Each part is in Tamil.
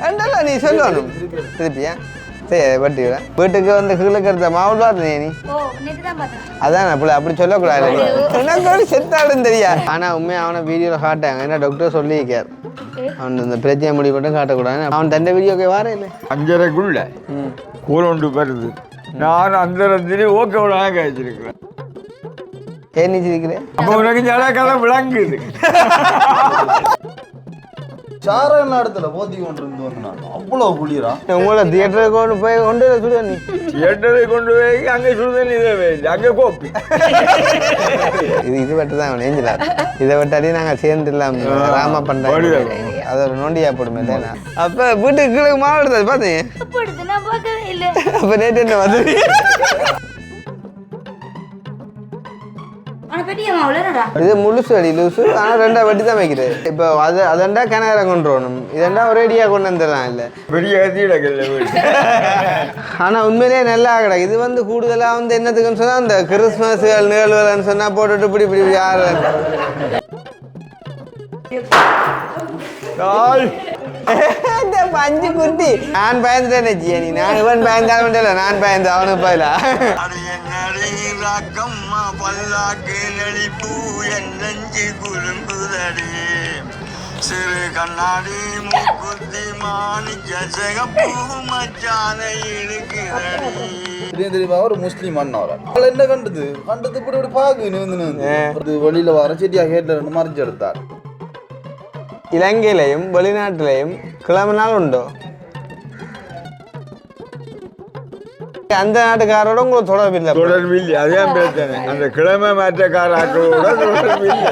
என்னடா நீ சொல்லணும் திருப்பியா சரி வெட்டிவிட வீட்டுக்கு வந்து கீழே எடுத்த மாவுள் பார்த்து நீ அதான் அப்படி சொல்லக்கூடாது எனக்கு செத்தாடும் தெரியா ஆனால் உண்மையாக அவனை வீடியோவில் காட்டாங்க ஏன்னா டாக்டர் சொல்லியிருக்கார் அவன் இந்த பிரச்சனை முடிவு மட்டும் காட்டக்கூடாது அவன் தண்டை வீடியோக்கு வார இல்லை 5:30க்குள்ள கூலொண்டு வருது நான் அந்த ஓகே காய்ச்சிருக்கிறேன் ஏன் நீச்சிருக்கிறேன் அப்போ உனக்கு ஜலக்கதை விளங்குது சாராயண இடத்துல போத்தி கொண்டு இருந்து வந்தான் அவ்வளோ குளிரா உங்களை தியேட்டருக்கு கொண்டு போய் கொண்டு சுடுதண்ணி தியேட்டரை கொண்டு போய் அங்கே சுடுதண்ணி இதை அங்கே கோப்பி இது விட்டு தான் நெஞ்சில இதை விட்டாடி நாங்கள் சேர்ந்து இல்லாம ராமா பண்றாங்க அது ஒரு நோண்டியா போடுமே இல்லையா அப்போ வீட்டுக்கு கீழே மாவு எடுத்தது பார்த்தீங்க அப்போ நேற்று என்ன வந்து இது முழுசு அடி லூசு ஆனால் 2 வெட்டி தான் வைக்கிறேன் இப்போ அதண்டா கிணற கொண்டு வரணும் இதெண்டா ஒரேடியாக கொண்டு வந்துடலாம் இல்லை பெரிய ஆனால் உண்மையிலேயே நல்லா கிடக்கு இது வந்து கூடுதலாக வந்து என்னத்துக்குன்னு சொன்னால் அந்த கிறிஸ்மஸ்கள் நிகழ்வுகள்னு சொன்னால் போட்டுட்டு இப்படி யார் பஞ்சு குட்டி நான் பயந்துட்டேன் நீ நான் இவன் பயந்தாலும் இல்லை நான் பயந்து அவனுக்கு பயல பல்லாக்கு நடிப்பு என் நெஞ்சு குறும்புதடி சிறு கண்ணாடி மூக்குத்தி மாணிக்க சிகப்பு மச்சான இழுக்கிறடி ஒரு முஸ்லீம் அண்ணாவர என்ன கண்டது இப்படி பாக்கு வெளியில வர செடியா கேட்ல மறைஞ்சு எடுத்தார் இலங்கையிலையும் வெளிநாட்டிலையும் கிழமை நாள் உண்டோ அந்த நாட்டுக்காரோட உங்களுக்கு தொடர்பில்லை அதான் பிரச்சனை அந்த கிழமை மாற்றக்காரர்களோட தொடர்பில்லை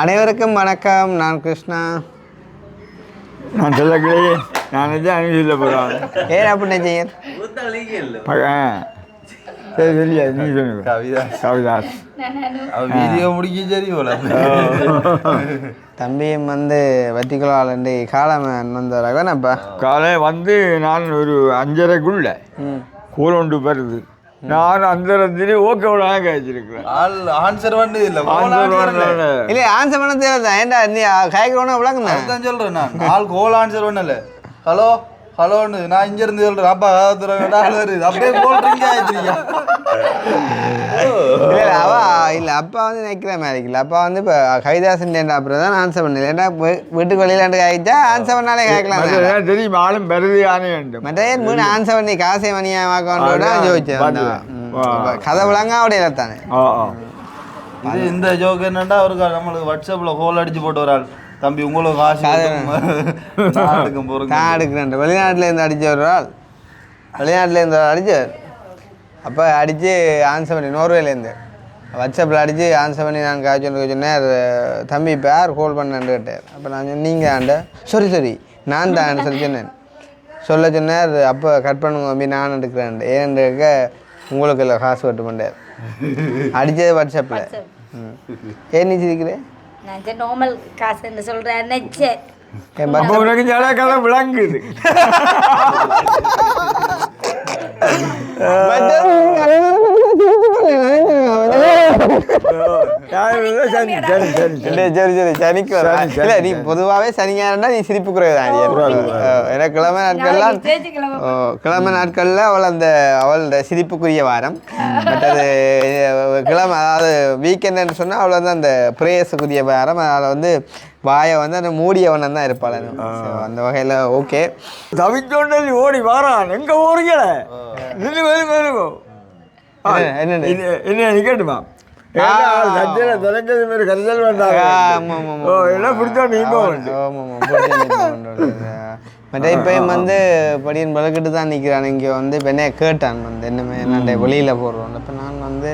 அனைவருக்கும் வணக்கம் நான் கிருஷ்ணா நான் சொல்லக்கிலேயே நான் அனுப்பி சொல்ல போகிறேன் ஏன் அப்படி செய்ய சரி சொல்லியா நீ சொல்லுங்க கவிதாஸ் வீடியோ முடிக்க சரி போல தம்பியும் வந்து வத்திக்குளாண்டு காலமே வந்தவராகப்பா காலை வந்து நான் ஒரு 5:30க்குள்ள கூலொண்டு வருது நான் அந்த ஓகே காய்ச்சிருக்கிறேன் ஆன்சர் பண்ணது இல்லை இல்லை ஆன்சர் பண்ண தேவை ஏன்டா நீ காய்க்கிறோன்னா விளக்குண்ணா தான் சொல்கிறேன் நான் ஆள் கோல் ஆன்சர் பண்ணல ஹலோ ஹலோன்னு நான் இங்க இருந்து சொல்றேன் அப்பா அப்படியே போடுறீங்க இல்லை அப்பா வந்து நிற்கிற மாதிரி இருக்குல்ல அப்பா வந்து இப்போ கைதாசன் அப்புறம் தான் ஆன்சர் பண்ணல ஏன்னா வீட்டுக்கு வெளியிலாண்டு காய்ச்சா ஆன்சர் பண்ணாலே கேட்கலாம் தெரியும் ஆளும் பெருது ஆனே மற்ற மூணு ஆன்சர் பண்ணி காசை மணியாக்கோட ஜோதிச்சேன் கதை விளங்கா உடைய தானே இது இந்த ஜோக்கு என்னன்னா அவருக்கு நம்மளுக்கு வாட்ஸ்அப்பில் கோல் அடிச்சு போட்டு வராள் தம்பி உங்களுக்கு காசு நான் எடுக்கிறேன் வெளிநாட்டிலேருந்து அடிச்சு வருவாள் வெளிநாட்டிலேருந்து அடிச்சார் அப்போ அடித்து ஆன்சர் பண்ணி நோர்வேலேருந்து வாட்ஸ்அப்பில் அடித்து ஆன்சர் பண்ணி நான் காய்ச்சல் சொன்னேன் தம்பி இப்போ யார் கால் பண்ணேன்னு கேட்டார் அப்போ நான் நீங்கள் ஆண்ட சரி நான் தான் சொல்லி சொன்னேன் சொல்ல சொன்னார் அப்போ கட் பண்ணுங்க தம்பி நான் எடுக்கிறேன் ஏன்னு கேட்க உங்களுக்கு இல்லை காசு கட்டு பண்ணார் அடித்தது வாட்ஸ்அப்பில் ஏன் நிச்சிருக்கிறேன் நார்மல் காசுன்னு சொல்றேன் நெச்சே உனக்கு ஜலக்கதை விளங்குது நீ பொதுவாகவே சனியாரண்டா நீ சிரிப்பு குறைவுதான் ஏன்னா கிழமை நாட்கள்ல அவள் சிரிப்புக்குரிய வாரம் மற்றது கிழமை அதாவது வீக்கெண்டுன்னு சொன்னா அவள் வந்து அந்த பிரேயஸுக்குரிய வாரம் அதில் வந்து வாயை வந்து அந்த மூடியவனம் தான் இருப்பாள் அந்த வகையில் ஓகே தவிச்சோண்டல் ஓடி வாரான் எங்க ஓடுங்கள என்ன கேட்டுமா இப்பயும் வந்து படியின் பழக்கிட்டு தான் நிற்கிறான் இங்கே வந்து இப்போ என்ன கேட்டான் வந்து என்னமே என்னண்ட வெளியில் போடுறோம் இப்போ நான் வந்து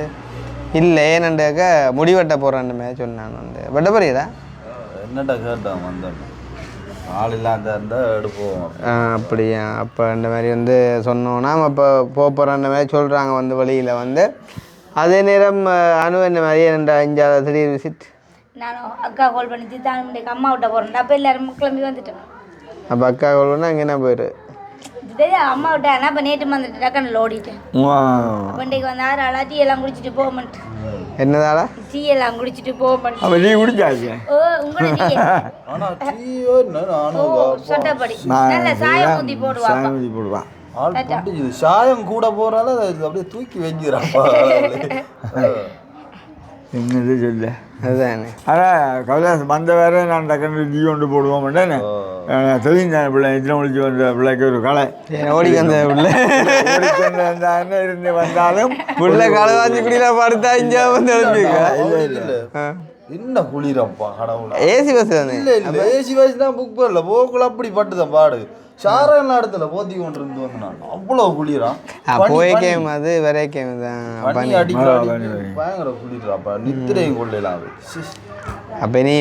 இல்லை ஏனண்டாக்க முடிவெட்ட போகிறேன்னுமே சொன்னான் வந்து வெட்ட போறீங்களா என்னடா கேட்டான் வந்தேன் ஆள் இல்லாத இருந்தால் எடுப்போம் அப்படியா அப்போ இந்த மாதிரி வந்து சொன்னோன்னா அப்போ போகிற அந்த மாதிரி சொல்கிறாங்க வந்து வழியில் வந்து அதே நேரம் அணு என்ன மாதிரி என்னடா இங்கே திடீர் விசிட் நானும் அக்கா கால் பண்ணி தான் அம்மா விட்ட போகிறேன் அப்போ எல்லாரும் கிளம்பி வந்துட்டேன் அப்போ அக்கா கால் பண்ணால் அங்கே என்ன போயிரு அம்மா விட்டா என்ன இப்போ நேற்று வந்துட்டு டக்குன்னு ஓடிட்டேன் வண்டிக்கு வந்து ஆறாளா டீ எல்லாம் குடிச்சிட்டு போகமாட்டு என்னதாடா டீ எல்லாம் குடிச்சிட்டு போகமாட்டு அப்போ நீ குடிச்சாச்சு ஓ உங்களை டீ ஆனா டீயோ நானும் சொட்டப்படி நல்ல சாயம் ஊற்றி போடுவாங்க சாயம் ஊற்றி போடுவான் ஆள் புடிச்சுது. சாயம் கூட போறால அப்படியே தூக்கி வைக்கிறாப்பா. என்னது சொல்ல அதுதானே ஆனால் கவிலாஸ் வந்த வேற நான் டக்குன்னு டீ கொண்டு போடுவோம் மாட்டேன்னு தெரியும் பிள்ளை இதில் முடிச்சு வந்த பிள்ளைக்கு ஒரு கலை ஓடி வந்த பிள்ளை என்ன இருந்து வந்தாலும் பிள்ளை களை வாங்கி குடியில படுத்தா இங்கே வந்து எழுப்பிக்க என்ன குளிரப்பா கடவுள. ஏசி பஸ் தானே இல்ல இல்ல ஏசி பஸ் தான் புக் பண்ணல. போக்குள்ள அப்படி பட்டுதான் பாடு. சாரம் இடத்துல போத்தி கொண்டு இருந்து வந்து நான் அவ்வளவு குளிரான். போய்க்கேம் அது வரைக்கேம் தான் பனி அடிக்கிற பயங்கர குளிராப்பா. நித்திரையும் கொள்ளலாம். அப்போ நீ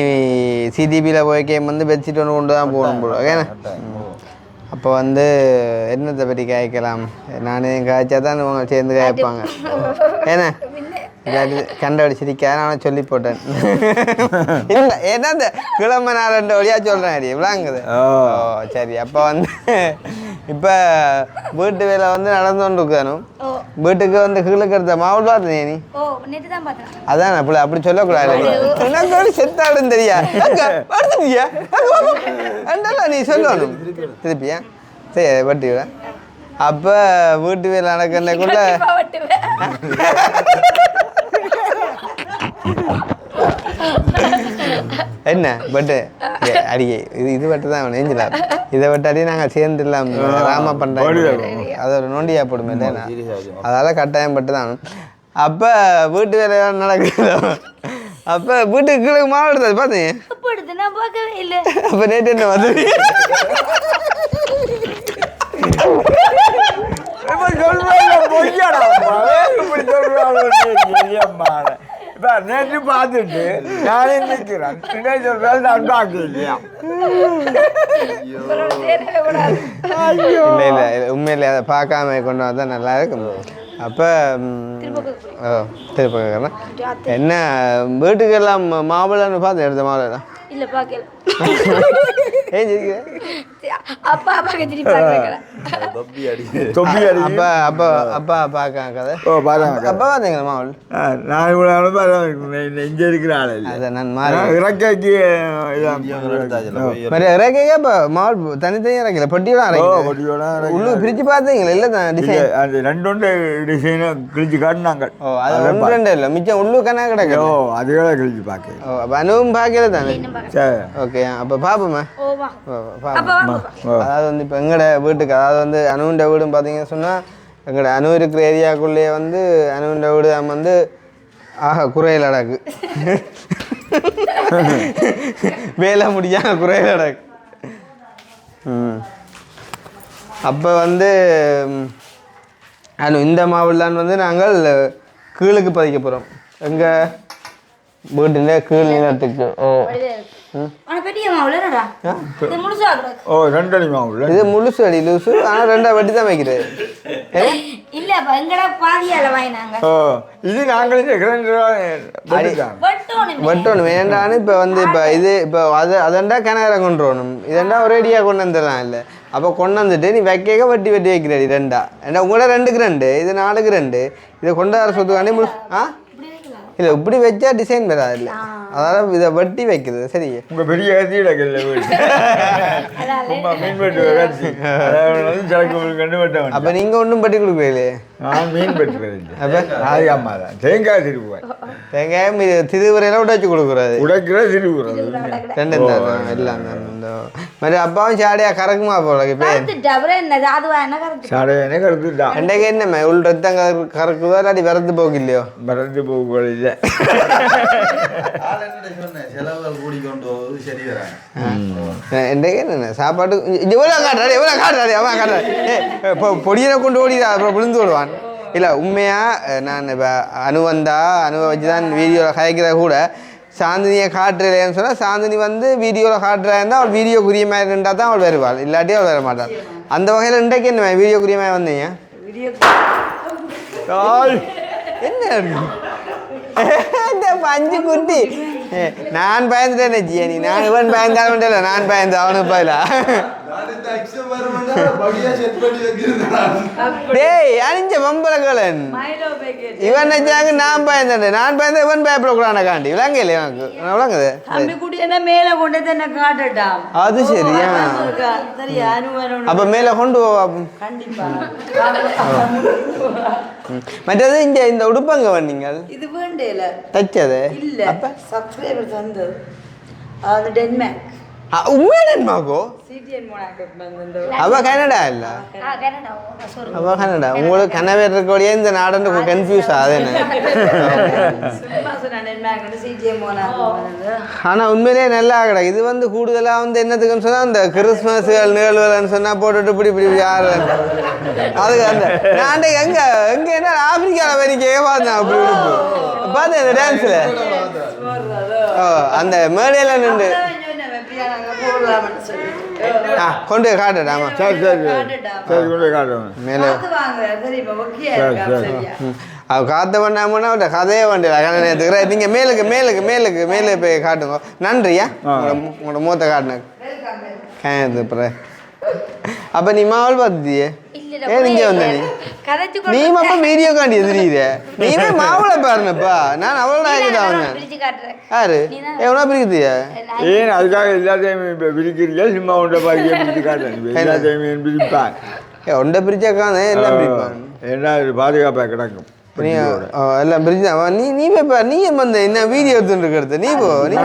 சிடிபியில் போய்க்கேம் வந்து பெட்ஷீட் ஒன்று கொண்டு தான் போகணும் போல ஏன்னா அப்போ வந்து என்னத்தை பற்றி காய்க்கலாம் நானே காய்ச்சா தான் இவங்க சேர்ந்து காய்ப்பாங்க ஏன்னா கண்டடிச்சிருக்கா நான் சொல்லி போட்டேன் இல்லை ஏன்னா இந்த கிழமை நான் 2 வழியாக சொல்கிறேன் அடி விளாங்குது ஓ சரி அப்போ வந்து இப்போ வீட்டு வேலை வந்து நடந்து கொண்டு இருக்கணும் வீட்டுக்கு வந்து கீழுக்கு எடுத்த மாவுள் பார்த்தேன் நீ அதான் அப்படி அப்படி சொல்லக்கூடாது செத்தாடும் தெரியா நீ சொல்லணும் திருப்பியா சரி வட்டி விட அப்போ வீட்டு வேலை நடக்கிறதுக்குள்ள என்ன பட்டு அடிக்கை இது பட்டு தான் நெஞ்சலாம் இதை விட்டு அடி நாங்கள் சேர்ந்துடலாம் ராமா பண்ணுறோம் அது ஒரு நோண்டியா போடுமே இல்லைண்ணா அதால் கட்டாயம் பட்டு தான் அப்போ வீட்டு வேலை நடக்குது அப்போ வீட்டுக்கு கீழே மாவு எடுத்தது பார்த்தீங்க அப்போ நேற்று என்ன வந்து இப்போ நேற்று பார்த்துட்டு நானே நிற்கிறேன் சொல்றாரு நான் பார்க்க இல்லையா இல்லை இல்லை உண்மையிலே அதை பார்க்காம கொண்டு வந்தால் நல்லா இருக்கும் அப்போ திருப்ப என்ன வீட்டுக்கெல்லாம் மாவுளன்னு பார்த்து எடுத்த மாவுளா இல்லை பார்க்கல ஏன் ஜெயிக்கிற அப்பா அப்பா பார்க்க கதை ஓ பாருங்க அப்பா பார்த்தீங்களா மாவல் நான் இவ்வளோ இங்கே இருக்கிற ஆள் இல்லை அதை நான் மாறி இறக்கைக்கு இறக்கையே இப்போ மாவல் தனித்தனியாக இறக்கல பொட்டியோட இறக்கல உள்ளூர் பிரித்து பார்த்தீங்களா இல்லை தான் டிசைன் அது 2 டிசைனை கிழிச்சு காட்டினாங்க ஓ அது 2 இல்லை மிச்சம் உள்ளூர் கணக்கு கிடக்கு ஓ அதுகளை கிழிச்சு பார்க்க ஓ அப்போ அனுபவம் பார்க்கல தானே சரி ஓகே அப்போ பார்ப்போம்மா அதாவது வந்து இப்போ எங்களோட வீட்டுக்கு அதாவது வந்து அணுண்ட வீடுன்னு பார்த்தீங்கன்னு சொன்னால் எங்களோட அணு இருக்கிற ஏரியாக்குள்ளேயே வந்து அணுண்ட வீடு வந்து குறையில் அடக்கு வேலை முடியாமல் குறையில் அடக்கு அப்போ வந்து இந்த மாவுலான்னு வந்து நாங்கள் கீழுக்கு பதிக்க போகிறோம் எங்கள் வீட்டில் கீழ் நிலத்துக்கு ஓ ஓ 2 அடி மாவு இது முழுசு அடி லூசு ஆனால் 2 வெட்டி தான் வைக்கிறது ஓ இது நாங்களே வெட்டணும் வேண்டான்னு இப்போ வந்து இப்போ இது இப்போ அதண்டா கிணற கொண்டு வரணும் இதெண்டா ஒரேடியாக கொண்டு வந்துடலாம் இல்லை அப்போ கொண்டு வந்துட்டு நீ வைக்க வெட்டி வைக்கிறடி 2 ஏன்னா உங்களோட 2க்கு 2 இது 4க்கு 2 இதை கொண்டு வர சொத்துக்காண்டி இல்லை இப்படி வச்சா டிசைன் வராது இல்லை அதனால் இதை வெட்டி வைக்கிறது சரி உங்கள் பெரிய கத்தியில் மீன் வெட்டு கண்டு வெட்ட அப்போ நீங்கள் ஒன்றும் பட்டி கொடுக்குறீங்களே நான் மீன் வெட்டுறது அப்போ அது அம்மா தான் தேங்காய் திருவுவேன் தேங்காயம் இது திருவுரையெல்லாம் உடைச்சு கொடுக்குறது உடைக்கிற திருவுறது 2 தான் எல்லாம் இந்த மாதிரி அப்பாவும் சாடியாக கறக்குமா போல இப்போ சாடையானே கருத்துட்டா ரெண்டைக்கு என்னம்மா உள் ரத்தம் கறக்குதோ இல்லாட்டி விரத்து போக்கு இல்லையோ மறந்து போக இல்லை என்ன சாப்பாடு எவ்வளோ காட்டுறாரு அவன் காட்டுறாரு இப்போ பொடியனை கொண்டு ஓடிடா அப்புறம் விழுந்து விடுவான் இல்லை உண்மையாக நான் இப்போ அணுவை வச்சு தான் வீடியோவில் கதைக்கிற கூட சாந்தினியை காட்டுறேன்னு சொன்னால் சாந்தினி வந்து வீடியோவில் காட்டுறா இருந்தால் அவள் வீடியோக்குரிய மாதிரி இருந்தால் தான் அவள் வருவாள் இல்லாட்டி அவள் வர மாட்டாள் அந்த வகையில் இன்றைக்கு என்ன வீடியோக்குரிய மாதிரி வந்தீங்க என்ன இந்த பஞ்சு குட்டி நான் பயந்துட்டேன் ஜியா நீ நான் இவன் பயந்தாலும் இல்லை நான் பயந்து அவனுக்கு பதிலா டேய் அணிஞ்ச வம்பலகலன் இவன் நினைச்சாங்க நான் பயந்தேன் நான் பயந்த இவன் பயப்படக்கூடாது காண்டி விளங்க இல்லையா எனக்கு விளங்குது மேல கொண்டு என்ன காட்டட்டாம் அது சரியா சரியா அனுவரம் அப்ப மேல கொண்டு போ கண்டிப்பா மற்றது இங்க இந்த உடுப்பங்க வந்தீங்கள் இது வேண்டேல தச்சது இல்ல அப்ப சப்ஸ்கிரைபர் தந்தது அது டென்மார்க் உண்மையாகோ சிடிஎன் மோனாக்கு அவ கனடா இல்ல அவ கனடா உங்களுக்கு கனவே இருக்கக்கூடிய இந்த நாடு கன்ஃபியூஸ் ஆகுது ஆனா உண்மையிலேயே நல்லா கிடக்கு இது வந்து கூடுதலா வந்து என்னத்துக்குன்னு சொன்னா அந்த கிறிஸ்மஸ்கள் நிகழ்வுகள்னு சொன்னா போட்டுட்டு இப்படி இப்படி யாரு அதுக்கு அந்த நான் எங்க எங்க என்ன ஆப்பிரிக்கால வரைக்கும் பார்த்தேன் அப்படி உடுப்பு பார்த்தேன் இந்த டான்ஸ்ல அந்த மேடையில நின்று கொண்டு காட்டுடா ஆமா சரி சரி சரி கொண்டு காட்டுவேன் மேலே அவ காத்த பண்ணாமன்னா அவட்ட கதையே வேண்டியல கணக்கு நீங்க மேலுக்கு மேலுக்கு மேலுக்கு மேலே போய் காட்டுங்க நன்றியா உங்களோட மூத்த காட்டுனக்கு கேது அப்புறம் அப்ப நீ மாவல் பார்த்துட்டியே ஏன் இங்கே வந்த நீ மட்டும் வீடியோ காண்டி எதிரியிற நீவே மாவளை பாருங்கப்பா நான் அவ்வளோ ஆகிதான் வந்தேன் யாரு எவனா பிரிக்குதியா ஏன் அதுக்காக எல்லாத்தையும் இப்போ பிரிக்கிறீங்க சும்மா உண்டை பாக்கி பிரித்து காட்டுறேன் எல்லாத்தையும் பிரிப்பான் ஒன்றை பிரிச்சாக்கான எல்லாம் பிரிப்பான் ஏன்னா இது பாதுகாப்பாக கிடக்கும் நீ எல்லாம் பிரிச்சு தான் நீ போய் நீ வந்து என்ன வீடியோ எடுத்துட்டு இருக்கிறது நீ போ நீ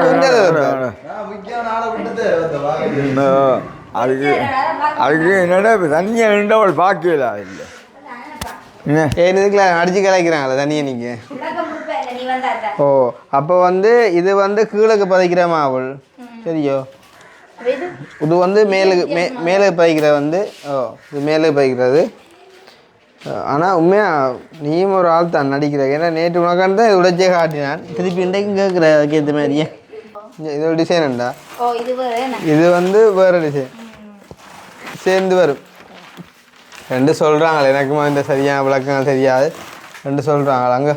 அதுக்கு என்னடா இப்போ தண்ணியை நின்று அவள் பார்க்கல இல்லை ஏன் இதுக்குலாம் அடிச்சு கலைக்கிறாங்களே தண்ணியை நீங்கள் ஓ அப்போ வந்து இது வந்து கீழக்கு பதிக்கிற மாவள் சரியோ இது வந்து மேலே பதிக்கிற வந்து ஓ இது மேலே பதிக்கிறது ஆனால் உண்மையாக நீயும் ஒரு ஆள் தான் நடிக்கிற ஏன்னா நேற்று உனக்கான தான் உடைச்சே காட்டினான் திருப்பி இன்றைக்கும் கேட்குற அதுக்கேற்ற மாதிரியே இது ஒரு டிசைன் உண்டா இது வந்து வேறு டிசைன் சேர்ந்து வரும் ரெண்டு சொல்கிறாங்களே எனக்குமா இந்த சரியான விளக்கங்கள் தெரியாது ரெண்டு சொல்கிறாங்களே அங்கே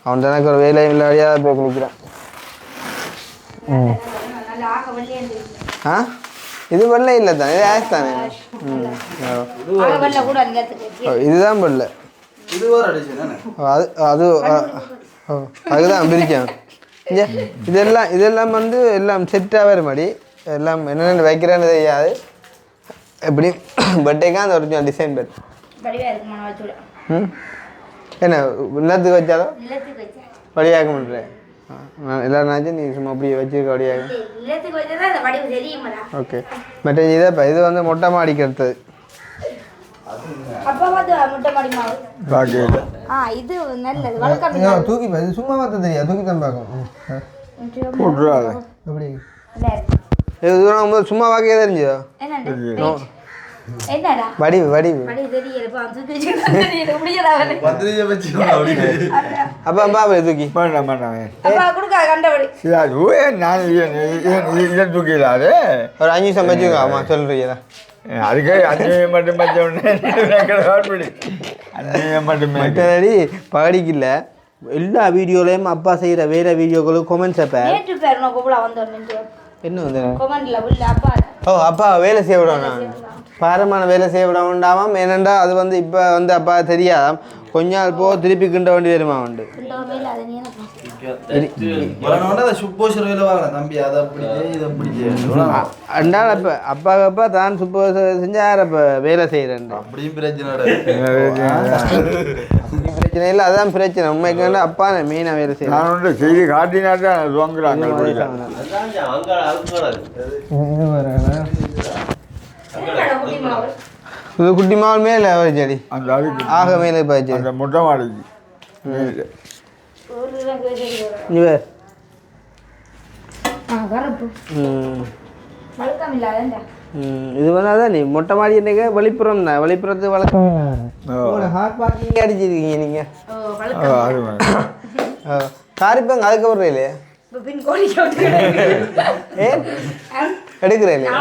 அவன் எனக்கு ஒரு வேலையும் இல்லாடியாக போய் குளிக்கிறான் ஆ இது வெள்ளை இல்லை தானே இது ஆஸ் தானே இதுதான் வெள்ளை அது அது அதுதான் பிரிக்கும் இதெல்லாம் வந்து எல்லாம் செட்டாக வர மாதிரி எல்லாம் என்னென்ன வைக்கிறேன்னு தெரியாது எப்படி பர்த்டேக்கா அந்த ஒரு டிசைன் பெட் என்ன இன்னத்துக்கு வச்சாலும் வழியாக பண்ணுறேன் எல்லாரும் நாச்சும் நீ சும்மா அப்படி வச்சுருக்க வழியாக ஓகே மற்ற இதை இது வந்து மொட்டை மாடிக்கு எடுத்தது தூக்கி இது சும்மா பார்த்து தெரியாது தூக்கி தான் பார்க்கும் எப்படி இது தூரம் சும்மா பார்க்க தெரிஞ்சதோ வடிவு வடிவு அப்பா பாபா தூக்கி தூக்கிடாது ஒரு 5 நிமிஷம் வச்சுக்கோ ஆமா சொல்றீங்களா அதுக்கு 5 மட்டும் மற்றபடி பகடிக்கு இல்லை எல்லா வீடியோலையும் அப்பா செய்கிற வேற வீடியோக்களும் கொமெண்ட்ஸ் அப்போ என்ன வந்து ஓ அப்பா வேலை செய்ய விடணும் பாரமான வேலை செய்ய விட வேண்டாமாம் ஏனென்றா அது வந்து இப்போ வந்து அப்பா தெரியாதாம் கொஞ்ச நாள் போ திருப்பி கிண்ட வேண்டி வருமா உண்டு அண்டால் அப்போ அப்பா தான் சுப்போ செஞ்சா யார் அப்போ வேலை செய்கிறேன் பிரச்சனை இல்லை அதான் பிரச்சனை உண்மைக்கு வந்து அப்பா மெயினாக வேலை செய்யறேன் செய்தி காட்டினாதான் இது குட்டி மாவல் மேலே செடி அந்த அதுக்கு ஆக மேலே போச்சு அந்த மொட்டை மாடிக்கு இவர் இது வந்து அதான் நீ மொட்டை மாடி என்னங்க வெளிப்புறம் தான் வெளிப்புறத்து வழக்கம் ஹாட் பார்க்கிங் அடிச்சிருக்கீங்க நீங்க காரிப்பாங்க அதுக்கப்புறம் இல்லையா எடுக்கிறேன் இல்லையா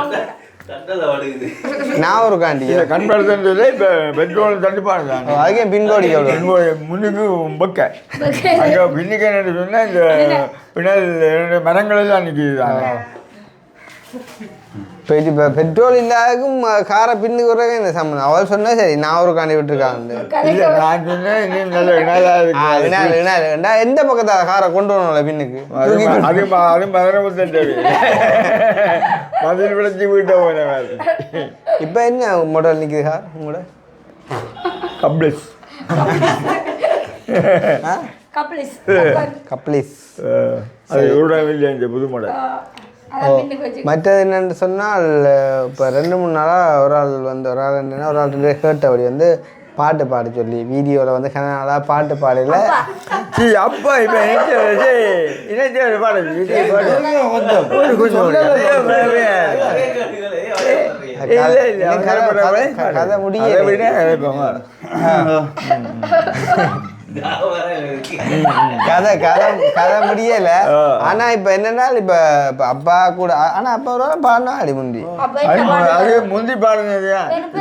நான் ஒரு காண்டி கண்படுத்தது இப்போ பெட்ரோல் தண்டிப்பாங்க அதுக்கே பின்கோடி முன்னுக்கு பக்க அங்கே பின்னுக்கு என்ன சொன்னால் இந்த பின்னால் 2 மரங்கள் எல்லாம் நிற்கிது இப்போ பெட்ரோல் இல்லாதக்கும் காரை பின்னுக்கு வரவே இந்த சம்மந்தம் அவள் சொன்னா சரி நான் ஒரு காண்டி விட்டுருக்காங்க இல்லை நான் சொன்னேன் இன்னும் நல்ல வினாதாக இருக்கு எந்த பக்கத்தை காரை கொண்டு வரணும்ல பின்னுக்கு அதுவும் பதினமுத்தே பதில் விளைச்சி வீட்டை போனேன் இப்போ என்ன மாடல் நிற்குது கார் உங்களோட கப்ளிஸ் கப்ளிஸ் அது எவ்வளோ இல்லையா புது மாடல் மற்றது என்னென்னு சொன்னால் இப்போ 2-3 நாளாக ஒரு ஆள் என்னன்னா ஒரு ஆள் கேட்டபடி வந்து பாட்டு பாட சொல்லி வீடியோவில் வந்து கனடால பாட்டு பாடல அப்பா இப்போ இணைச்ச பாடு கதை முடியல கதை முடியல. ஆனா இப்ப என்னன்னா இப்ப அப்பா கூட ஆனா அப்பா ஒரு பாடினா அடி முந்தி அது முந்தி பாடுனது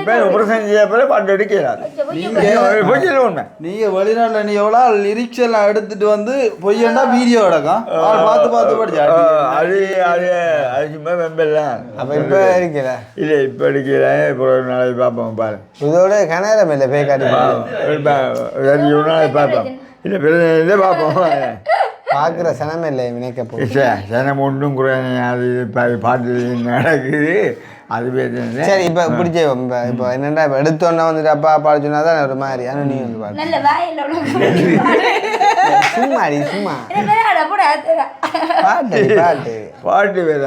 இப்ப உபரசம் செய்ய பாட்டு எடுக்கிறாரு. நீங்க வெளிநாட்டுல நீ எவ்வளவு லிரிக்ஸ் எல்லாம் எடுத்துட்டு வந்து பொய்யண்டா வீடியோ எடுக்கும் பார்த்து பார்த்து படிச்சா அது அது அது சும்மா வெம்பெல்லாம். அப்ப இப்ப இருக்கல இல்ல இப்ப எடுக்கல. இப்போ ஒரு நாளைக்கு பார்ப்போம் பாரு. இதோட கனரம் இல்லை பே காட்டி ஒரு நாளைக்கு பார்ப்போம். இல்லை இதை பார்ப்போம். பார்க்குற சனமே இல்லை நினைக்க போ சனம் ஒன்றும் குறையாது. அது பாட்டு நடக்குது. அது சரி இப்போ பிடிச்ச இப்போ என்னென்னா இப்போ எடுத்தோன்னா வந்துட்டு அப்பா பாட சொன்னா தான் ஒரு மாதிரி. ஆனால் நீ வந்து பாடு சும்மாடி சும்மா பாட்டு பாட்டு பாட்டு வேற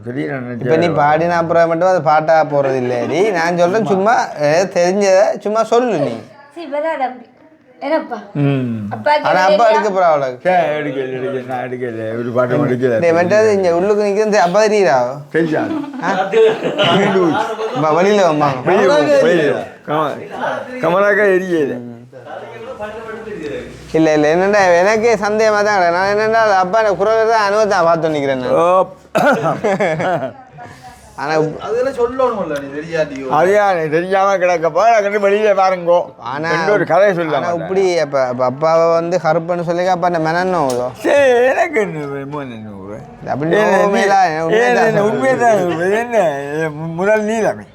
திடீர்னு இப்போ நீ பாடின அப்புறம் மட்டும் அது பாட்டாக போகிறது இல்லை. நீ நான் சொல்கிறேன் சும்மா தெரிஞ்சதை சும்மா சொல்லு நீ. ஆனா அப்பா எடுக்க போறா அவளுக்கு எடுக்கல நான் எடுக்கல ஒரு பாட்டு எடுக்கல. மெட்டாது இங்க உள்ளுக்கு நிக்கிறது அப்பா தெரியுதா வழியில வம்பாங்க கமலாக்கா எரியல. இல்ல இல்ல என்னடா எனக்கே சந்தேகமா தான். நான் என்னடா அப்பா குரல் தான் அனுபவத்தை பார்த்து நிக்கிறேன். ஆனா அதெல்லாம் சொல்லணும்ல நீ தெரியாட்டியோ அதையா தெரியாம கிடக்கப்பா கண்டு வெளியில பாருங்கோ. ஆனா ஒரு கதையை சொல்ல ஆனா இப்படி அப்ப அப்பாவை வந்து கருப்புன்னு சொல்லி அப்பா அந்த மெனன்னு போதும். சரி எனக்கு அப்படி உண்மைதான். என்ன முதல் நீலமே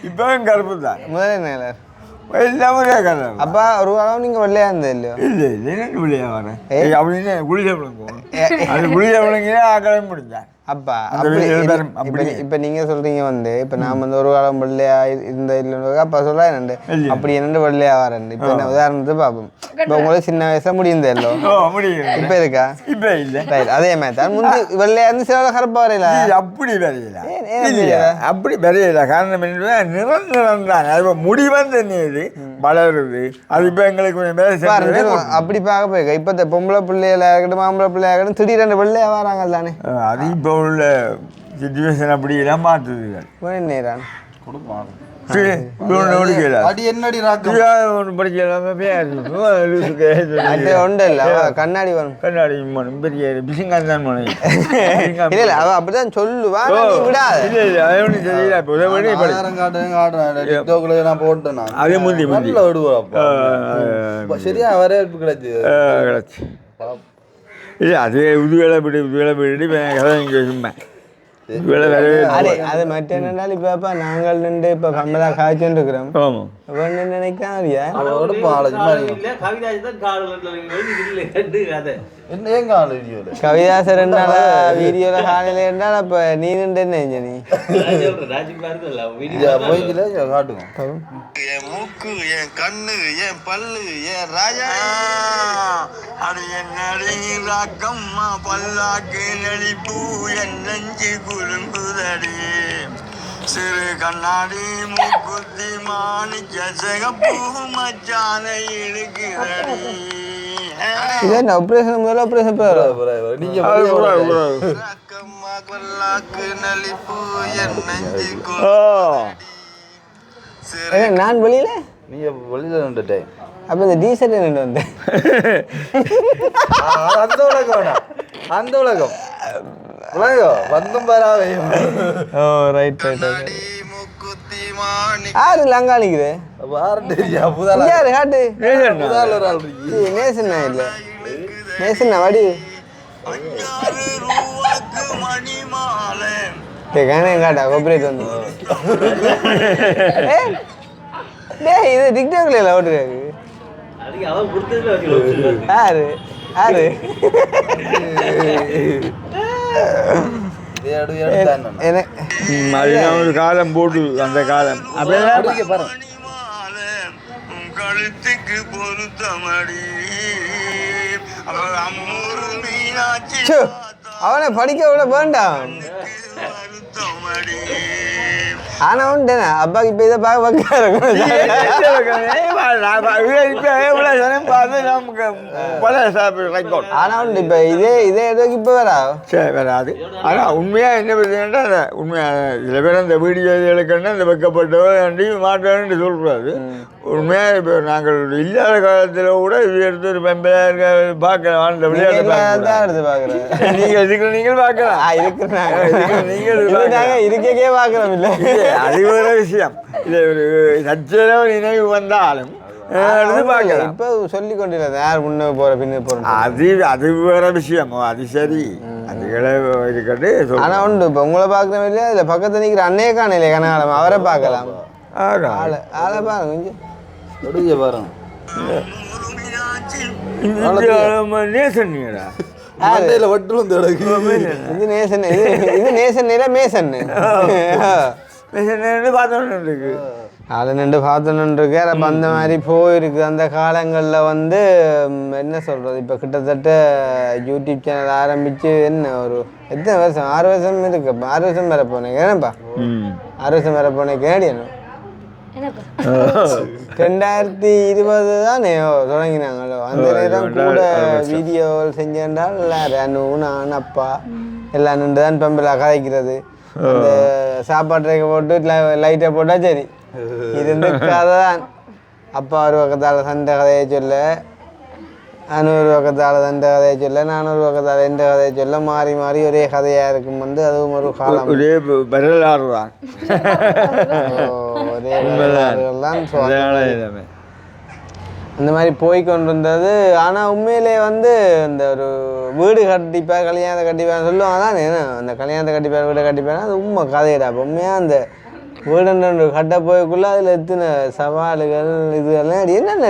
இப்பவும் கருப்பு தான். முதல் என்ன எல்லாமே கலர். அப்பா ஒரு காலம் நீங்க வெள்ளையா இருந்தது இல்லையோ? இல்ல இல்ல என்ன வெளியா வரேன் அப்படின்னு குளிச்ச விளங்குவோம். அது குளிச்ச விளங்கினா கிளம்பி முடிஞ்சேன். அப்பா இப்ப நீங்க சொல்றீங்க வந்து இப்ப நான் வந்து ஒரு காலம் வெள்ளையா இருந்த இல்லைன்னு அப்பா சொல்ல என்னண்டு அப்படி என்னண்டு வெள்ளையா வரேன். இப்ப என்ன உதாரணத்துக்கு பார்ப்போம். இப்ப உங்களுக்கு சின்ன வயசுல முடிந்தല്ലോ இப்ப இருக்கா? இப்ப இல்ல. அதே மாதிரி தான் முந்தி வெள்ளையா இருந்து சில கருப்பா வரையில அப்படி வரையில இல்லையா? அப்படி வரையில காரணம் என்ன நிறம் தான். அது முடி வந்து இது வளருது. அது இப்ப எங்களுக்கு அப்படி பார்க்க போய் இப்ப பொம்பளை பிள்ளைகளா இருக்கட்டும் ஆம்பளை பிள்ளையா இருக்கட்டும் திடீரென்று வெள்ளையா வராங்க தானே. அது இப்போ உள்ள சிச்சுவேஷன் அப்படியெல்லாம் மாற்றுது. நேரான் கண்ணாடி வரும் கண்ணாடி பெரிய பிசிங்கான் தான் இல்ல அவ அப்படிதான் சொல்லுவா போட்டேன். அதே முந்தி சரியா வரவேற்பு கிடைச்சு கிடச்சி. இல்லை அது உதுவேலை போயிட்டு இங்கே சும்மா அது மட்டும் என்னன்னாலும் இப்ப நாங்கள் நின்று இப்ப கம்மலா காய்ச்சுட்டு இருக்கிறோம். நினைக்கிறேன் கவிதாசர் வீடியோல காலையில இருந்தால் அப்ப நீ நின்று என்ன நீ என் மூக்கு என் கண்ணு என் பல்லு என் ராஜா அது என் ராக்கம்மா பல்லாக்கு நடிப்பு என் நெஞ்சு குலுங்குதடி சிறு கண்ணாடி மூக்குத்தி மாணிக்க சிகப்பு மச்சான இழுக்கிறடி. இது ஆபரேஷன் முதல்ல ஆபரேஷன் நீங்க ராக்கம்மா பல்லாக்கு நடிப்பு என் நெஞ்சு குலுங்குதடி. நான் வெளியில நீங்க வெளியில நின்றுட்டேன். அப்ப இந்த டீசர்ட் நின்று வந்தேன். அந்த உலகம் வேணாம். அந்த உலகம் உலகம் வந்தும் வராவே. ஓ ரைட் ரைட் யாரு லங்கா நிக்குது யாரு காட்டு நேசன் இல்ல நேசன் வடி மணிமாலை காட்டா கோபரேட் வந்து இது டிக்டாக்ல இல்லை ஓட்டுருக்கு யாரு யாரு ஒரு காலம் போட்டு அந்த காலம் அப்படியே கழுத்துக்கு பொருத்தமடி அம்மூரு மீனாட்சி அவனை படிக்க விட வேண்டாம் வருத்தமடி ஆனா உண்டு அப்பாக்கு இப்ப இதை பார்க்க ஆனா உண்டு இப்ப இதே எதுக்கு இப்ப வரா சரி வராது ஆனால் உண்மையாக என்ன பிரச்சனைன்னா உண்மையாக சில பேர் அந்த வீடியோ எடுக்கணும்னா இந்த வெக்கப்பட்டவண்டி மாட்டோன்னு சொல்லக்கூடாது உண்மையாக இப்போ நாங்கள் இல்லாத காலத்தில் கூட இது எடுத்து ஒரு பெம்பையாக பார்க்கலாம் அந்த விளையாட்டு எடுத்து பாக்குறேன் நீங்கள் இதுக்கு நீங்கள் பார்க்கலாம் நீங்கள் இருக்கே பார்க்கறோம் இல்லை அது ஒரு விஷயம் இது ஒரு சச்சரவு நினைவு வந்தாலும் எடுத்து பார்க்கலாம் இப்போ சொல்லி கொண்டிருந்தேன் யார் முன்னே போற பின்ன போறோம் அது வேற விஷயம் அது சரி அதுகளை இருக்கட்டு ஆனா உண்டு இப்போ உங்களை பார்க்கறோம் இல்லையா இல்லை பக்கத்துல நிற்கிற அன்னையே காணலையே கனகாலம் அவரை பார்க்கலாம் ஆளை பாருங்க கொஞ்சம் பாருங்க நேசன்னியடா வட்டுலும் இது நேசன் இது நேசன் இல்லை மேசன் பார்த்தோன்னு இருக்கு அதை நின்று பார்த்தோன்னு இருக்கு அப்போ அந்த மாதிரி போயிருக்கு அந்த காலங்களில் வந்து என்ன சொல்கிறது இப்போ கிட்டத்தட்ட யூடியூப் சேனல் ஆரம்பித்து என்ன ஒரு எத்தனை வருஷம் 6 வருஷம் இருக்கு 6 வருஷம் வேற போனேன் ஏன்னாப்பா 6 வருஷம் வேற போனேன் கேடியன் 2020 தானே தொடங்கினாங்களோ அந்த நேரம் கூட வீடியோவில் செஞ்சால் ரனு நான் அப்பா எல்லாம் நின்று தான் பெம்பலா கதைக்கிறது அந்த சாப்பாட்டு போட்டு லைட்டை போட்டால் சரி இருந்து கதை தான் அப்பா ஒரு பக்கத்தால் சண்டை கதையை சொல்ல அனூறு பக்கத்தால் சண்டை கதையை சொல்ல 400 பக்கத்தால் எந்த கதையை சொல்ல மாறி மாறி ஒரே கதையாக இருக்கும் வந்து அதுவும் ஒரு காலம் ஒரே வரலாறு தான் ஒரே வரலாறுதான் அந்த மாதிரி போய் கொண்டு இருந்தது. ஆனால் உண்மையிலே வந்து இந்த ஒரு வீடு கட்டிப்பேன் கல்யாணத்தை கட்டிப்பேன் சொல்லுவாங்க தான் ஏன்னா அந்த கல்யாணத்தை கட்டிப்பேன் வீடை கட்டிப்பேன் அது உண்மை கதையிடா. உண்மையாக அந்த வீடு கட்ட போய்க்குள்ளே அதில் எத்தனை சவால்கள் இதுகள்லாம் என்னென்ன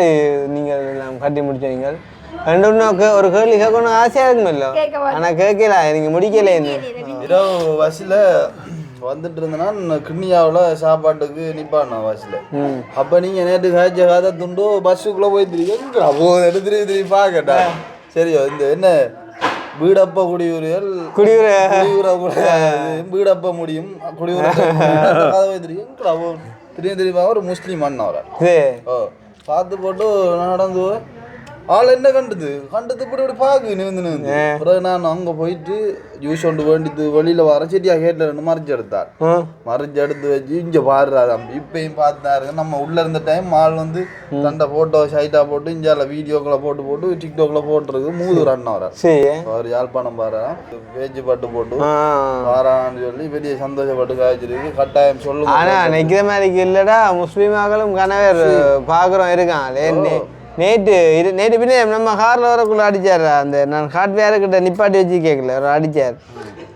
நீங்கள் எல்லாம் கட்டி முடிச்சீங்க ரெண்டு ஒரு கேள்வி கேட்கணும் ஆசையாக இருக்கும் இல்லை ஆனால் கேட்கல நீங்கள் முடிக்கல என்ன இரவு பஸ்ஸில் வந்துட்டு இருந்தேன்னா கிண்ணியாவில் சாப்பாட்டுக்கு நிற்பாண்ணா பஸ்ஸில். அப்போ நீங்கள் நேற்று காய்ச்ச காதை துண்டோ பஸ்ஸுக்குள்ளே போய்த்துருக்கீங்க அப்போ எடுத்துட்டு திரும்பி பார்க்கட்டா சரியோ இந்த என்ன வீடப்ப குடியுரிகள் குடியுற வீடப்ப முடியும் குடியுற கதை வைத்திருக்கீங்க அப்போ திரும்பி ஒரு முஸ்லீம் அண்ணா அவரை பார்த்து போட்டு நடந்து ஆள் என்ன கண்டுது இப்படி இப்படி பார்க்கு நின்று பிறகு நான் அங்கே போயிட்டு ஜூஸ் கொண்டு வேண்டிட்டு வெளியில் வர செடியா கேட்டில் ரெண்டு மறைச்சு எடுத்தார். மறைச்சு எடுத்து வச்சு இங்கே பாடுறாரு இப்பயும் பார்த்தாருங்க. நம்ம உள்ளே இருந்த டைம் ஆள் வந்து தண்டை ஃபோட்டோ ஷைட்டாக போட்டு இந்தியாவில் வீடியோக்களை போட்டு டிக்டாக்ல போட்டுருக்கு மூதூர் அண்ணா வர அவர் யாழ்ப்பாணம் பாடுறான் பேச்சு பட்டு போட்டு பாரான்னு சொல்லி பெரிய சந்தோஷப்பட்டு காய்ச்சிருக்கு. கட்டாயம் சொல்லுங்க. ஆனால் நிற்கிற மாதிரி இல்லைடா முஸ்லீமாக்களும் கணவர் பார்க்குறோம் இருக்கான். நேற்று பின்னே நம்ம காரில் வரக்குள்ள அடித்தார். அந்த நான் ஹார்ட்வேர்கிட்ட நிப்பாட்டி வச்சு கேட்கல ஒரு அடித்தார்.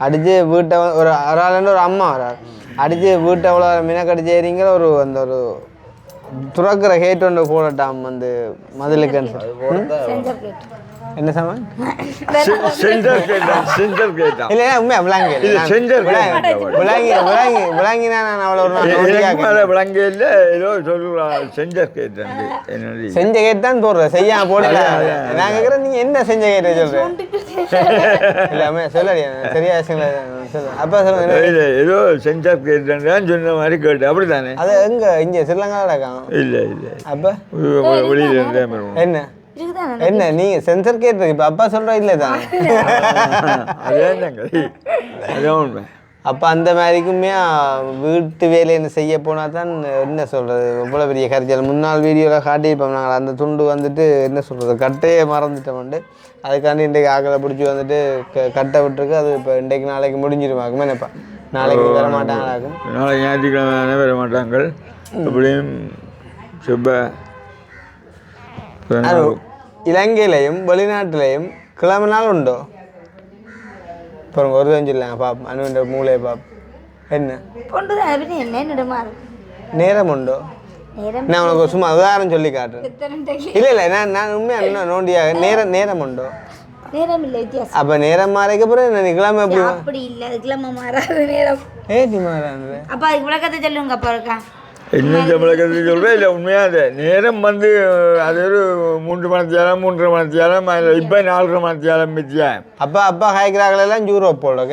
அடித்து வீட்டை ஒரு ஆளுன்னு ஒரு அம்மா வரார் அடித்து வீட்டை அவ்வளோ மினக்கடிச்சேரிங்கிற ஒரு அந்த ஒரு துறக்கிற ஹேட் ஒன்று போடட்டாம் அந்த மதிலுக்கு என்ன சாமான் இல்லையா உண்மையா விளங்கினா நான் அவ்வளோ விளங்கியில் ஏதோ சொல்லுவாங்க செஞ்ச கேட் தான் போடுறேன் செய்யாம போடல. நான் கேட்குறேன் நீங்கள் என்ன செஞ்ச கேட்டு சொல்கிறேன் இல்லாம சொல்லலையா சரியா சொல்லு அப்போ சொல்லுங்க ஏதோ சென்சார் கேட்டுன்னு சொன்ன மாதிரி கேட்டு அப்படி தானே அது எங்கே இங்கே ஸ்ரீலங்காவில் இருக்காங்க. இல்லை இல்லை அப்போ வெளியில் என்ன என்ன நீங்க சென்சர் கேட்டிருக்கு இப்ப அப்பா சொல்ற இல்லை தானே உண்மை. அப்போ அந்த மாதிரிக்குமே வீட்டு வேலையை செய்ய போனால் தான் என்ன சொல்கிறது இவ்வளோ பெரிய கரிச்சல் முன்னாள் வீடியோவில் காட்டியிருப்போம் நாங்கள் அந்த துண்டு வந்துட்டு என்ன சொல்கிறது கட்டையே மறந்துட்டோம்ண்டு அதுக்காண்டி இன்றைக்கு ஆக்களை பிடிச்சி வந்துட்டு கட்டை விட்டுருக்கு. அது இப்போ இன்றைக்கு நாளைக்கு முடிஞ்சிருமாக்குமே என்னப்பா நாளைக்கு வர மாட்டாங்களாக்கும் நாளைக்கு ஞாயிற்றுக்கிழமை வர மாட்டாங்க அப்படியும் செவ்வ இலங்கையிலையும் வெளிநாட்டிலையும் கிழமை நாள் உண்டோ அப்புறம் ஒரு தெரிஞ்சிடலாம் பாப் அனுவின்ற மூளையை பாப் என்ன கொண்டு தான் அப்படி என்னோட மாறும் நேரம் உண்டோ நேரம் நான் உனக்கு சும்மா உதாரணம் சொல்லி காட்டுறேன் எத்தனை இல்லை நான் உண்மையாக நோண்டியாக நேரம் உண்டோ நேரம் இல்லை வித்தியாசம் அப்போ நேரம் மாறைக்கு அப்புறம் நான் கிளம்ப எப்படி அப்படி இல்லை அதுக்கெல்லாம் மாறாத நேரம் ஏடி மாறாங்க அப்பா அதுக்கு விளக்கத்தை சொல்லுங்க அப்பா இருக்கா இன்னும் தமிழகத்தை சொல்கிறேன் இல்லை உண்மையாக அது நேரம் வந்து அது ஒரு 3 மணித்தியாலம் 3.5 மணித்தியாலம் இப்போ 4.5 மணித்தியாலம் மித்தியா அப்பா அப்பா காய்க்கிறாங்கள எல்லாம் யூரோப் போல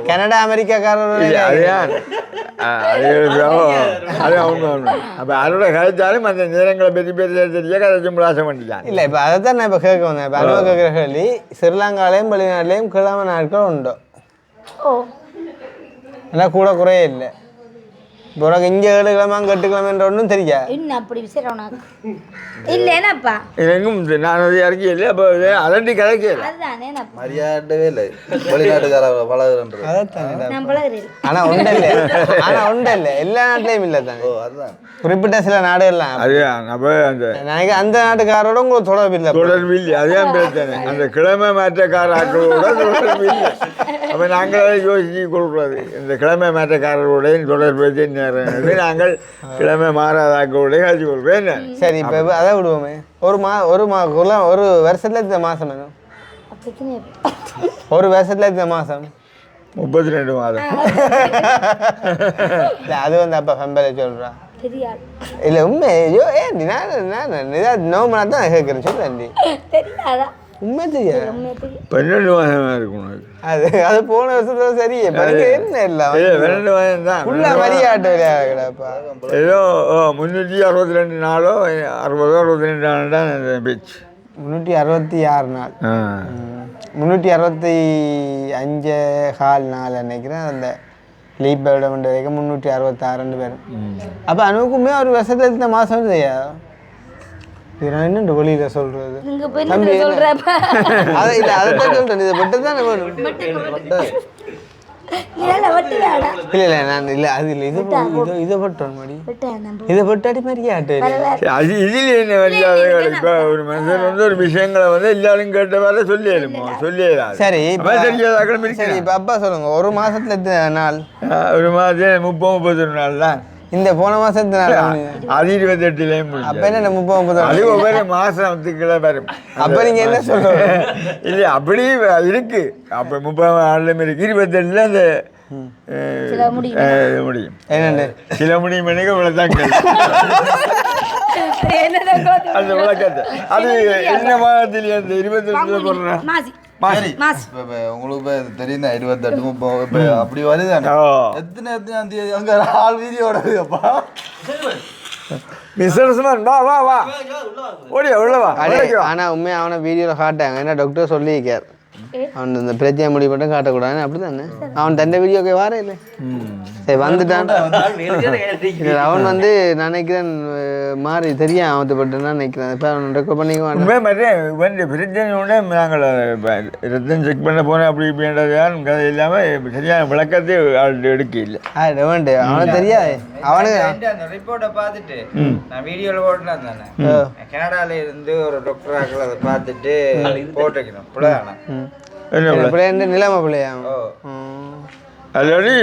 கனடா அமெரிக்காக்காரர் அதுதான் அது அவங்க அப்போ அதோட கதைச்சாலும் அந்த நேரங்களை பற்றி தெரிய கதைச்சு முலாசம் பண்ணிட்டான் இல்லை இப்போ அதை தான் நான் இப்போ கேட்க வந்தேன் இப்போ அனுபவ கேட்குற கேள்வி ஸ்ரீலங்காலையும் வெளிநாட்டிலையும் கிழமை நாட்கள் உண்டோ ஓ ஆனால் கூட குறையே இல்லை இப்போ உனக்கு இங்கே 7 கிழமை 8 கிழமைன்ற ஒன்றும் தெரியா இன்னும் அப்படி விசிற உனக்கு இல்லைனாப்பா எனக்கும் நான் அது இறக்கி இல்லை அப்போ அதண்டி கதைக்கல அதுதானே மரியாதவே இல்லை வெளிநாட்டுக்கார பழகுறன்றது அதான் நான் பழகிறேன் ஆனால் உண்டு இல்லை எல்லா நாட்டிலையும் இல்லை தானே அதுதான் குறிப்பிட்ட சில நாடுகள்லாம் அதுதான் அப்போ அந்த எனக்கு அந்த நாட்டுக்காரோட உங்களுக்கு தொடர்பு இல்லை தொடர்பு இல்லை அதுதான் பிரச்சனை அந்த கிழமை மாற்றக்காரர்களோட தொடர்பு இல்லை அப்போ நாங்களே யோசிச்சு கொடுக்கூடாது இந்த கிழமை மாற்றக்காரர்களுடைய தொடர்பு நேரம் நாங்கள் கிழமை மாறாதாக்களுடைய காட்சி கொள்வேன் சரி இப்போ அதை விடுவோமே ஒரு வருஷத்துல இந்த மாதம் வேணும் ஒரு வருஷத்துல இந்த மாதம் 32 மாதம் இல்லை அது வந்து அப்போ ஃபெம்பரை சொல்கிறா தெரியாது இல்லை உண்மை ஐயோ நான் இதாக நோம்புனா தான் கேட்குறேன் சொல்கிறேன் தெரியாதா உண்மை தெரியாது 12 மாதமாக இருக்கணும் அது போன வருஷத்துல சரி என்ன இல்லை 12 மாதம் தான் ஃபுல்லாக மரியாட்டு விளையாடுப்பா ஏதோ 362 நாளோ 62 நாள் தான் அந்த பீச் 366 நாள் 365 நாள் நினைக்கிறேன் அந்த லீப் விட வேண்டிய வரைக்கும் 366 பேரும் அப்போ அனுக்குமே ஒரு வருஷத்துல இந்த மாதம் இல்லையா இது நான் என்ன வெளியில சொல்றது நீங்க போய் என்ன சொல்றப்ப அதை இல்லை அதைத்தான் சொல்றேன் இதை விட்டு தான் வேணும் இல்ல வட்டியாடா இல்லை நான் இல்லை அது இல்லை இதை பட்டோம் மடி இதை பட்டாடி மரியாட்டு அது இதில் என்ன மரியாதை இப்போ ஒரு மனுஷன் வந்து ஒரு விஷயங்களை வந்து எல்லாரும் கேட்ட வேலை சொல்லிடுமோ சொல்லிடலாம் சரி தெரியாத சரி இப்போ அப்பா சொல்லுங்க ஒரு மாசத்துல எத்தனை நாள் ஒரு மாதம் 30-31 நாள் தான் இந்த போன மாசம் எத்தனை நாள் அது 28லேயும் அப்போ என்ன 30-30 அது ஒவ்வொரு மாதத்துக்குள்ள வரும் அப்போ நீங்க என்ன சொல்றீங்க இல்லை அப்படி இருக்கு அப்போ 30 நாள்லையும் இருக்கு 28ல அந்த முடியும் என்னண்டு சில முடியும் எனக்கு இவ்வளோதான் அந்த விளக்கத்தை அது என்ன மாதத்துல அந்த 28ல போடுறேன் உங்களுக்கு தெரியும் 28 30 அப்படி வருதானே எத்தனை தேதி அங்க ஆள் வீதியோட ஆனா உண்மையா அவனை வீடியோல காட்டாங்க என்ன டாக்டர் சொல்லியிருக்கார் அவன் இந்த பிரச்சனை முடிவு மட்டும் காட்டக்கூடாது அப்படித்தானே அவன் தண்டை வீடியோக்கு வார இல்லை சரி வந்துட்டான் அவன் வந்து நான் நினைக்கிறேன் மாறி தெரியும் அவத்தப்பட்டு நான் நினைக்கிறேன் இப்போ அவன் ரெக்கார்ட் பண்ணிக்குவான் பிரச்சனை நாங்கள் ரத்தம் செக் பண்ண போனேன் அப்படி இப்படின்றதான் கதை இல்லாமல் சரியான விளக்கத்தை எடுக்க இல்லை வேண்டு அவனுக்கு தெரியாது அவனுக்கு அந்த ரிப்போர்ட்டை பார்த்துட்டு நான் வீடியோவில் ஓட்டினேன் தானே கனடால இருந்து ஒரு டாக்டராக்கள் அதை பார்த்துட்டு போட்டுக்கணும் பிள்ளைதானே நிலைமை பிள்ளையா ஆல்ரெடி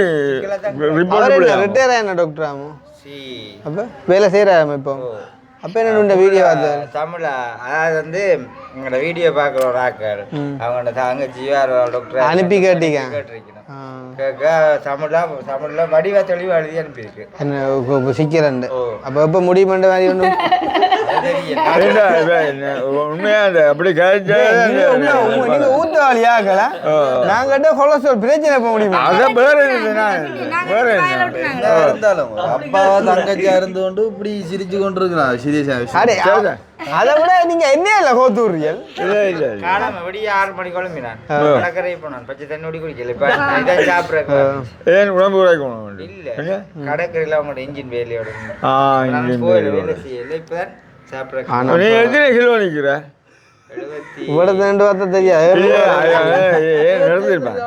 ரிட்டையர் ஆன டாக்டர் ஆகும் அப்போ வேலை செய்கிறாம இப்போ அப்போ என்ன வீடியோ தமிழா அதாவது வந்து எங்களோட வீடியோ பார்க்குற ஒரு ஆக்கள் அவங்களோட தாங்க ஜிஆர் டாக்டர் அனுப்பி கேட்டிருக்கேன் கேட்க தமிழ்ல வடிவா தெளிவா எழுதி அனுப்பியிருக்கு என்ன சிக்கிறேன் அப்போ எப்போ முடிவு பண்ணுற மாதிரி ஒன்றும் உண்மையா அப்படி நீங்க ஊத்தவாளியாக்கல நாங்கிட்ட கொலஸ்ட்ரால் பிரச்சனை போக முடியுமா அதான் வேற இருந்தாலும் அப்பாவா தங்கச்சியா இருந்து கொண்டு இப்படி சிரிச்சு கொண்டு இருக்கிறான் சீரியஸா அதை விட நீங்க என்ன இல்லை கோத்தூரியல் காணாம விடிய 6 மணி கிளம்பினான் கடற்கரை போனான் பச்சை தண்ணி ஓடி குடிக்கல இப்ப இதான் சாப்பிட்றேன் ஏன் உடம்பு உடைக்கணும் இல்ல கடற்கரையில் அவங்களோட இன்ஜின் வேலையோட வேலை செய்யல இப்பதான் சாப்பிட்றேன் நீ எத்தனை கிலோ நிற்கிற இவ்வளவு 2 வார்த்தை தெரியாது நடந்துருப்பேன்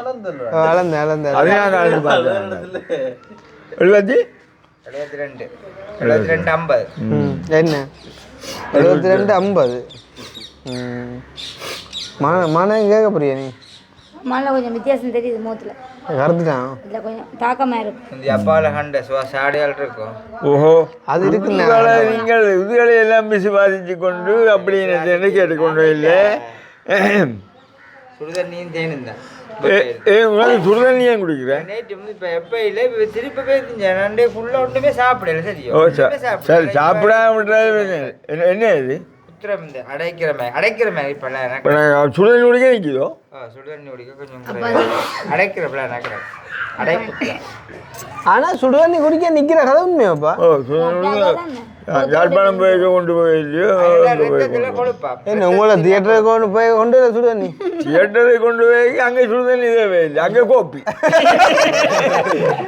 அளந்து அதனால அளந்து பார்த்தேன் 72 50 என்ன 72 50 மனம் கேட்க போறியா நீ அம்மால கொஞ்சம் வித்தியாசம் தெரியுது மூத்துல கறந்துட்டான் இல்லை கொஞ்சம் தாக்கமாக இருக்கும் இந்த அப்பாவில் ஹண்டை சாடியால் இருக்கும். ஓஹோ அது இருக்குண்ணா. நீங்கள் இதுகளை எல்லாம் விசுவாசித்து கொண்டு அப்படின்னு கேட்டுக்கொண்டு இல்லை சுடுதண்ணியும் தேனும் தான். உங்களுக்கு சுடுதண்ணி ஏன் குடிக்கிறேன்? நேற்று வந்து இப்போ எப்போ இல்லை இப்போ திருப்பி போயிருந்தேன் நண்டே ஃபுல்லாக ஒன்றுமே சாப்பிடல சரியோ. ஓ சரி சாப்பிடாம விட்டுறது என்ன இது உத்திரம் இந்த அடைக்கிற மாதிரி இப்போ இப்போ நான் சுடுதண்ணி குடிக்க நிற்கிதோ சுடுதண்ணி குடிக்க கொஞ்சம் அடைக்கிற பிள்ளை அடைப்பு. ஆனா சுடுதண்ணி குடிக்க நிக்கிற கதை உண்மையாப்பா? ஓ சுடுதண்ணி யாழ்ப்பாணம் போய் கொண்டு போயிலையோ கொழுப்பா என்ன உங்களை தியேட்டருக்கு கொண்டு வர சுடுதண்ணி தியேட்டரை கொண்டு போய் அங்கே சுடுதண்ணி தேவை இல்லை அங்கே கோப்பி.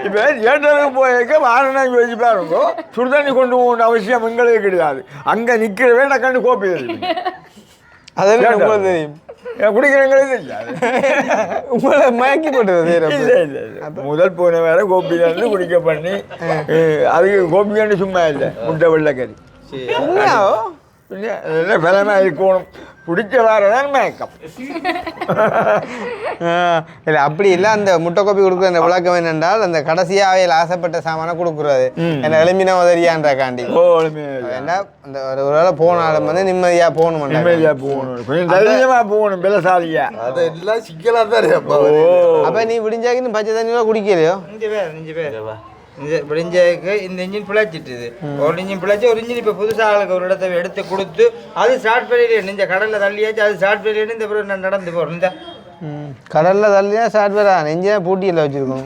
இப்போ தியேட்டருக்கு போயிருக்க வாரணாங்கி வச்சு பாருங்க சுடுதண்ணி கொண்டு போகணும் அவசியம் எங்களுக்கு கிடையாது. அங்கே நிற்கிறவே டக்காண்டு கோப்பி தெரியும். அதெல்லாம் உங்களுக்கு தெரியும். குடிக்கிறவங்களுக்கு தெரியாது. உங்களை மயக்கி போட்டுறது இல்லை இல்லை முதல் போன வேற கோப்பிலேருந்து குடிக்க பண்ணி அதுக்கு கோப்பிக்காண்டு சும்மா இல்லை முட்டை வெள்ளைக்கறி அதெல்லாம் பலமாக இருக்கணும். பிடிச்ச வேறதான் மயக்கம். இல்லை அப்படி இல்லை. அந்த முட்டை கோப்பி கொடுக்குற அந்த விளக்கம் என்னென்றால் அந்த கடைசியாக அவையில் ஆசைப்பட்ட சாமானை கொடுக்குறது என்ன எளிமையான உதவியான்ற காண்டி என்ன அந்த ஒரு வேளை போனாலும் வந்து நிம்மதியாக போகணும். நிம்மதியாக போகணும் கொஞ்சம் தைரியமாக போகணும் பலசாலியா. அது எல்லாம் சிக்கலாக தான் இருக்கு. அப்போ நீ விடிஞ்சாக்கி இன்னும் பச்சை தண்ணியெல்லாம் குடிக்கலையோ? 5 பேர் விடிஞ்சதுக்கு இந்த இன்ஜின் பிழைச்சிட்டுது. ஒரு இன்ஜின் பிழைச்சி ஒரு இன்ஜின் இப்போ புதுசாக ஆளுக்கு ஒரு இடத்த எடுத்து கொடுத்து அது ஸ்டார்ட் பண்ணிட்டு இந்த கடலில் தள்ளியாச்சு அது ஸ்டார்ட் பண்ணிட்டு இந்த பிறகு நான் நடந்து போகிறேன். இந்த கடலில் தள்ளினா ஸ்டார்ட் பண்ண நெஞ்சா பூட்டியில் வச்சுருக்கோம்.